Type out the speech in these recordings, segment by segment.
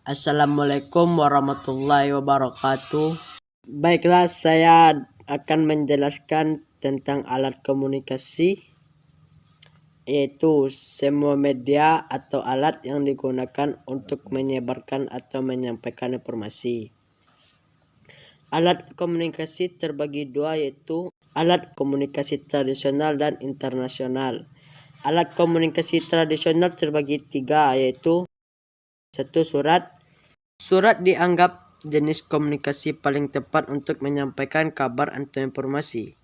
Assalamualaikum warahmatullahi wabarakatuh. Baiklah, saya akan menjelaskan tentang alat komunikasi, yaitu semua media atau alat yang digunakan untuk menyebarkan atau menyampaikan informasi. Alat komunikasi terbagi dua, yaitu alat komunikasi tradisional dan internasional. Alat komunikasi tradisional terbagi tiga, yaitu satu, surat. Surat dianggap jenis komunikasi paling tepat untuk menyampaikan kabar atau informasi.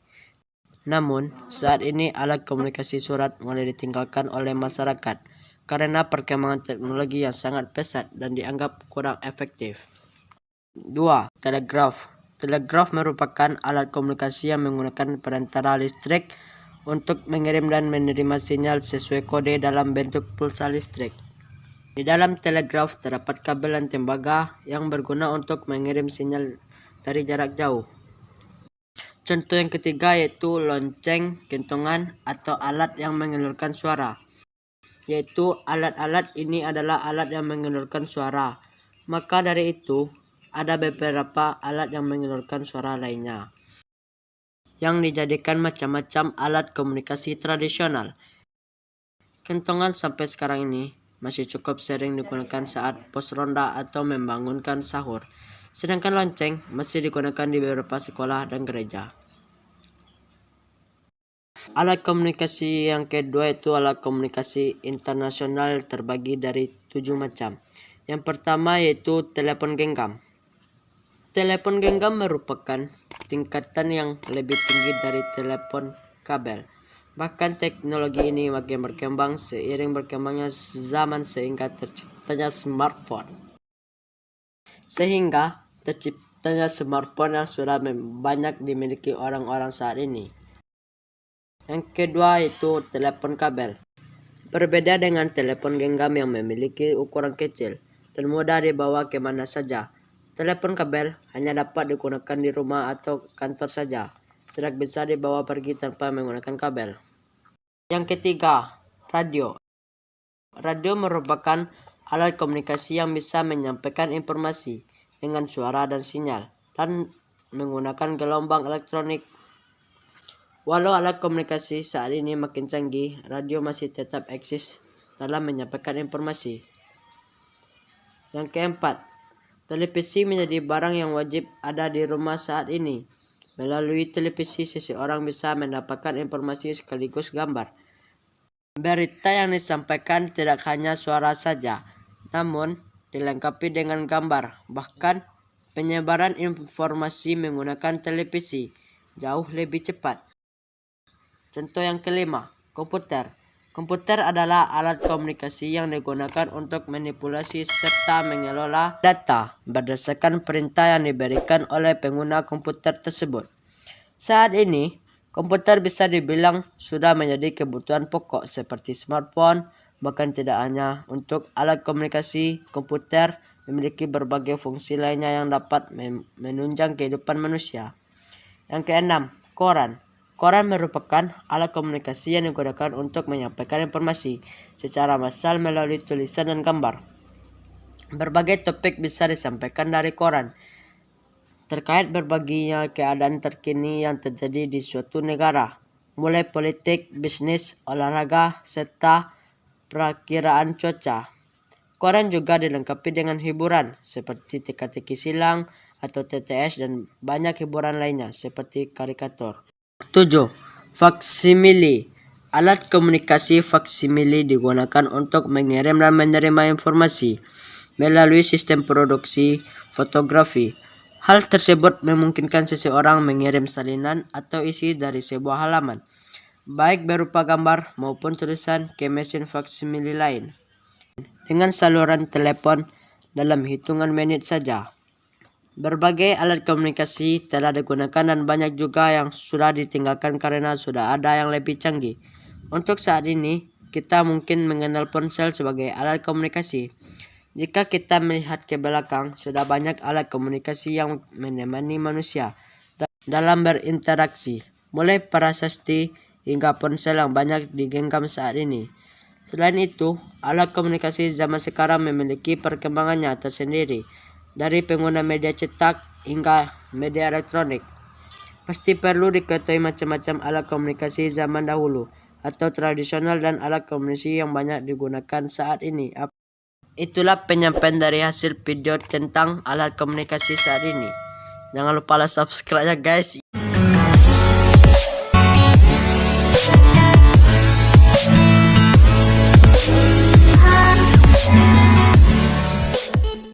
Namun, saat ini alat komunikasi surat mulai ditinggalkan oleh masyarakat karena perkembangan teknologi yang sangat pesat dan dianggap kurang efektif. 2. Telegraf. Telegraf merupakan alat komunikasi yang menggunakan perantara listrik untuk mengirim dan menerima sinyal sesuai kode dalam bentuk pulsa listrik. Di dalam telegraf terdapat kabel dan tembaga yang berguna untuk mengirim sinyal dari jarak jauh. Contoh yang ketiga yaitu lonceng, kentongan, atau alat yang mengeluarkan suara. Yaitu alat-alat ini adalah alat yang mengeluarkan suara. Maka dari itu, ada beberapa alat yang mengeluarkan suara lainnya yang dijadikan macam-macam alat komunikasi tradisional. Kentongan sampai sekarang ini masih cukup sering digunakan saat pos ronda atau membangunkan sahur. Sedangkan lonceng masih digunakan di beberapa sekolah dan gereja. Alat komunikasi yang kedua itu alat komunikasi internasional terbagi dari 7 macam. Yang pertama yaitu telepon genggam. Telepon genggam merupakan tingkatan yang lebih tinggi dari telepon kabel. Bahkan teknologi ini makin berkembang seiring berkembangnya zaman sehingga terciptanya smartphone. Yang sudah banyak dimiliki orang-orang saat ini. Yang kedua yaitu telepon kabel. Berbeda dengan telepon genggam yang memiliki ukuran kecil dan mudah dibawa kemana saja. Telepon kabel hanya dapat digunakan di rumah atau kantor saja. Tidak bisa dibawa pergi tanpa menggunakan kabel. Yang ketiga, radio. Radio merupakan alat komunikasi yang bisa menyampaikan informasi dengan suara dan sinyal dan menggunakan gelombang elektronik. Walau alat komunikasi saat ini makin canggih, radio masih tetap eksis dalam menyampaikan informasi. Yang keempat, televisi menjadi barang yang wajib ada di rumah saat ini. Melalui televisi, seseorang bisa mendapatkan informasi sekaligus gambar. Berita yang disampaikan tidak hanya suara saja, namun dilengkapi dengan gambar. Bahkan, penyebaran informasi menggunakan televisi jauh lebih cepat. Contoh yang kelima, komputer. Komputer adalah alat komunikasi yang digunakan untuk manipulasi serta mengelola data berdasarkan perintah yang diberikan oleh pengguna komputer tersebut. Saat ini, komputer bisa dibilang sudah menjadi kebutuhan pokok seperti smartphone. Bahkan tidak hanya untuk alat komunikasi, komputer memiliki berbagai fungsi lainnya yang dapat menunjang kehidupan manusia. Yang keenam, koran. Koran merupakan alat komunikasi yang digunakan untuk menyampaikan informasi secara massal melalui tulisan dan gambar. Berbagai topik bisa disampaikan dari koran, terkait berbagai keadaan terkini yang terjadi di suatu negara, mulai politik, bisnis, olahraga, serta perakiraan cuaca. Koran juga dilengkapi dengan hiburan seperti teka-teki silang atau TTS dan banyak hiburan lainnya seperti karikatur. 7. Faksimili. Alat komunikasi faksimili digunakan untuk mengirim dan menerima informasi melalui sistem produksi fotografi. Hal tersebut memungkinkan seseorang mengirim salinan atau isi dari sebuah halaman, baik berupa gambar maupun tulisan, ke mesin faksimili lain dengan saluran telepon dalam hitungan menit saja. Berbagai alat komunikasi telah digunakan dan banyak juga yang sudah ditinggalkan karena sudah ada yang lebih canggih. Untuk saat ini, kita mungkin mengenal ponsel sebagai alat komunikasi. Jika kita melihat ke belakang, sudah banyak alat komunikasi yang menemani manusia dalam berinteraksi, mulai prasasti hingga ponsel yang banyak digenggam saat ini. Selain itu, alat komunikasi zaman sekarang memiliki perkembangannya tersendiri, dari pengguna media cetak hingga media elektronik. Pasti perlu diketahui macam-macam alat komunikasi zaman dahulu atau tradisional dan alat komunikasi yang banyak digunakan saat ini. Itulah penyampaian dari hasil video tentang alat komunikasi saat ini. Jangan lupa subscribe ya guys.